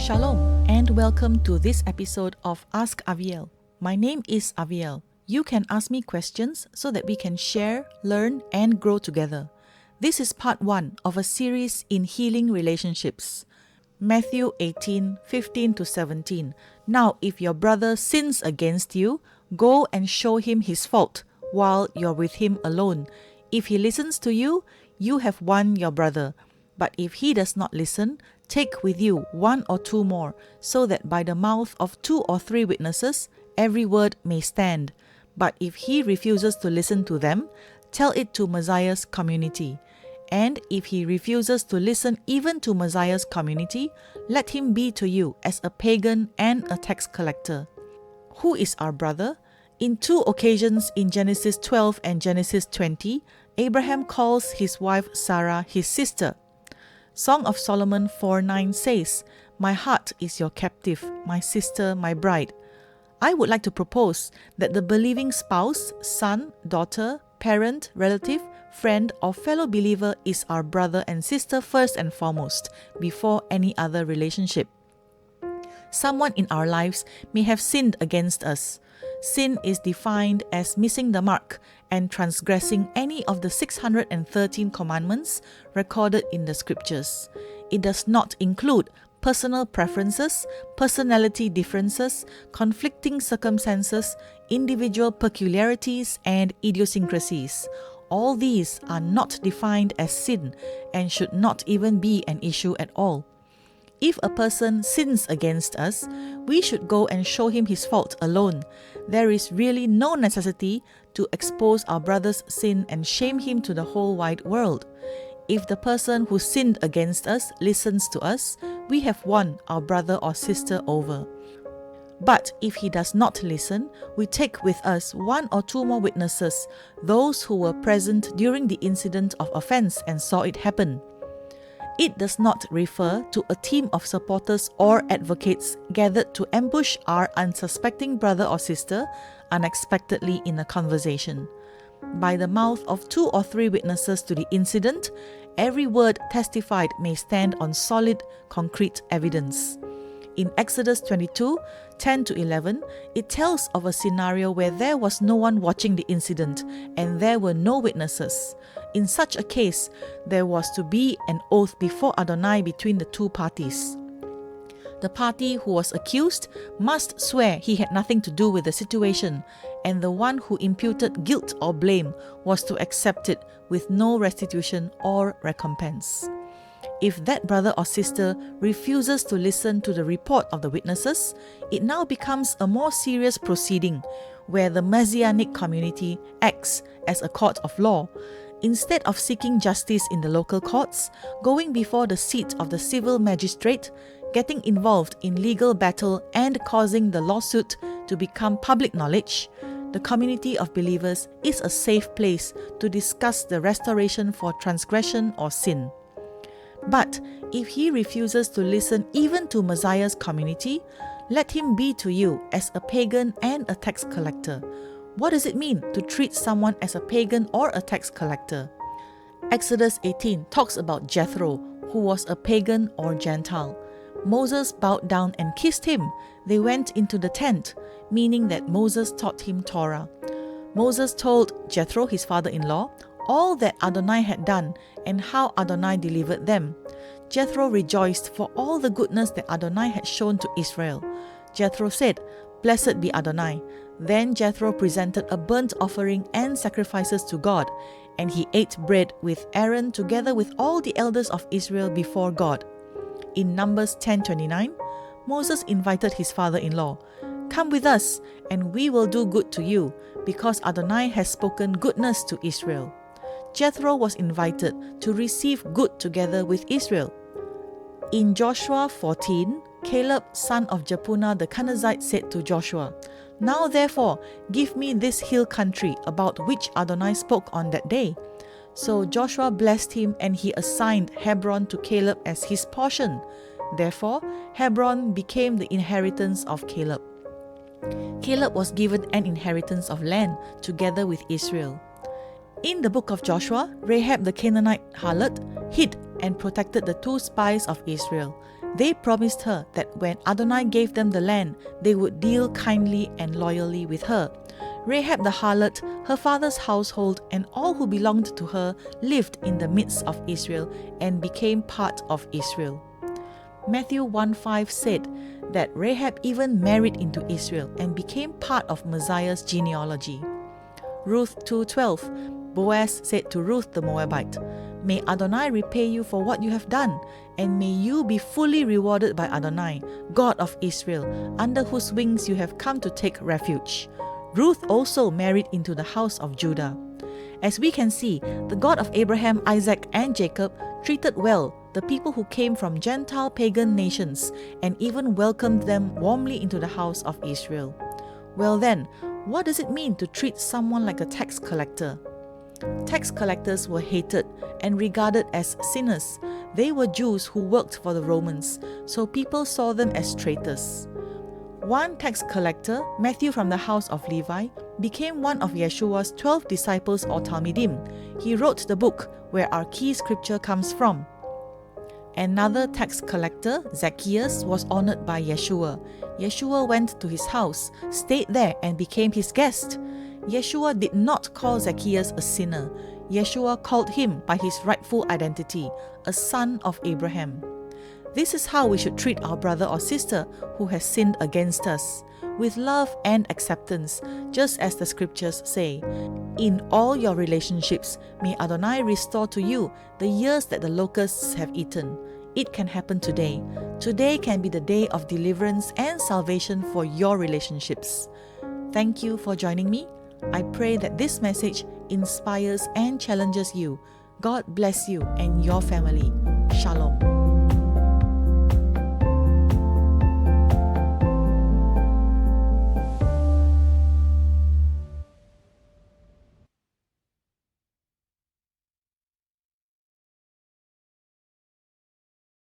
Shalom and welcome to this episode of Ask Aviel. My name is Aviel. You can ask me questions so that we can share, learn, and grow together. This is part 1 of a series in healing relationships. Matthew 18:15-17. Now, if your brother sins against you, go and show him his fault while you're with him alone. If he listens to you, you have won your brother. But if he does not listen, take with you 1 or 2 more, so that by the mouth of 2 or 3 witnesses, every word may stand. But if he refuses to listen to them, tell it to Messiah's community. And if he refuses to listen even to Messiah's community, let him be to you as a pagan and a tax collector. Who is our brother? In 2 occasions in Genesis 12 and Genesis 20, Abraham calls his wife Sarah his sister. Song of Solomon 4:9 says, "My heart is your captive, my sister, my bride." I would like to propose that the believing spouse, son, daughter, parent, relative, friend, or fellow believer is our brother and sister first and foremost, before any other relationship. Someone in our lives may have sinned against us. Sin is defined as missing the mark and transgressing any of the 613 commandments recorded in the scriptures. It does not include personal preferences, personality differences, conflicting circumstances, individual peculiarities, and idiosyncrasies. All these are not defined as sin and should not even be an issue at all. If a person sins against us, we should go and show him his fault alone. There is really no necessity to expose our brother's sin and shame him to the whole wide world. If the person who sinned against us listens to us, we have won our brother or sister over. But if he does not listen, we take with us 1 or 2 more witnesses, those who were present during the incident of offense and saw it happen. It does not refer to a team of supporters or advocates gathered to ambush our unsuspecting brother or sister unexpectedly in a conversation. By the mouth of 2 or 3 witnesses to the incident, every word testified may stand on solid, concrete evidence. In Exodus 22:10-11, it tells of a scenario where there was no one watching the incident and there were no witnesses. In such a case, there was to be an oath before Adonai between the 2 parties. The party who was accused must swear he had nothing to do with the situation, and the one who imputed guilt or blame was to accept it with no restitution or recompense. If that brother or sister refuses to listen to the report of the witnesses, it now becomes a more serious proceeding where the Messianic community acts as a court of law. Instead of seeking justice in the local courts, going before the seat of the civil magistrate, getting involved in legal battle and causing the lawsuit to become public knowledge, the community of believers is a safe place to discuss the restoration for transgression or sin. But if he refuses to listen even to Messiah's community, let him be to you as a pagan and a tax collector. What does it mean to treat someone as a pagan or a tax collector? Exodus 18 talks about Jethro, who was a pagan or Gentile. Moses bowed down and kissed him. They went into the tent, meaning that Moses taught him Torah. Moses told Jethro, his father-in-law, all that Adonai had done and how Adonai delivered them. Jethro rejoiced for all the goodness that Adonai had shown to Israel. Jethro said, "Blessed be Adonai." Then Jethro presented a burnt offering and sacrifices to God, and he ate bread with Aaron together with all the elders of Israel before God. In Numbers 10:29, Moses invited his father-in-law, "Come with us, and we will do good to you, because Adonai has spoken goodness to Israel." Jethro was invited to receive good together with Israel. In Joshua 14, Caleb, son of Jephunneh the Kenizzite, said to Joshua, "Now therefore, give me this hill country about which Adonai spoke on that day." So Joshua blessed him, and he assigned Hebron to Caleb as his portion. Therefore, Hebron became the inheritance of Caleb. Caleb was given an inheritance of land together with Israel. In the book of Joshua, Rahab the Canaanite harlot hid and protected the 2 spies of Israel. They promised her that when Adonai gave them the land, they would deal kindly and loyally with her. Rahab the harlot, her father's household, and all who belonged to her lived in the midst of Israel and became part of Israel. Matthew 1:5 said that Rahab even married into Israel and became part of Messiah's genealogy. Ruth 2:12, Boaz said to Ruth the Moabite, "May Adonai repay you for what you have done, and may you be fully rewarded by Adonai, God of Israel, under whose wings you have come to take refuge." Ruth also married into the house of Judah. As we can see, the God of Abraham, Isaac, and Jacob treated well the people who came from Gentile pagan nations and even welcomed them warmly into the house of Israel. Well then, what does it mean to treat someone like a tax collector? Tax collectors were hated and regarded as sinners. They were Jews who worked for the Romans, so people saw them as traitors. One tax collector, Matthew from the house of Levi, became one of Yeshua's 12 disciples or Talmidim. He wrote the book where our key scripture comes from. Another tax collector, Zacchaeus, was honored by Yeshua. Yeshua went to his house, stayed there, and became his guest. Yeshua did not call Zacchaeus a sinner. Yeshua called him by his rightful identity, a son of Abraham. This is how we should treat our brother or sister who has sinned against us, with love and acceptance, just as the scriptures say. In all your relationships, may Adonai restore to you the years that the locusts have eaten. It can happen today. Today can be the day of deliverance and salvation for your relationships. Thank you for joining me. I pray that this message inspires and challenges you. God bless you and your family. Shalom.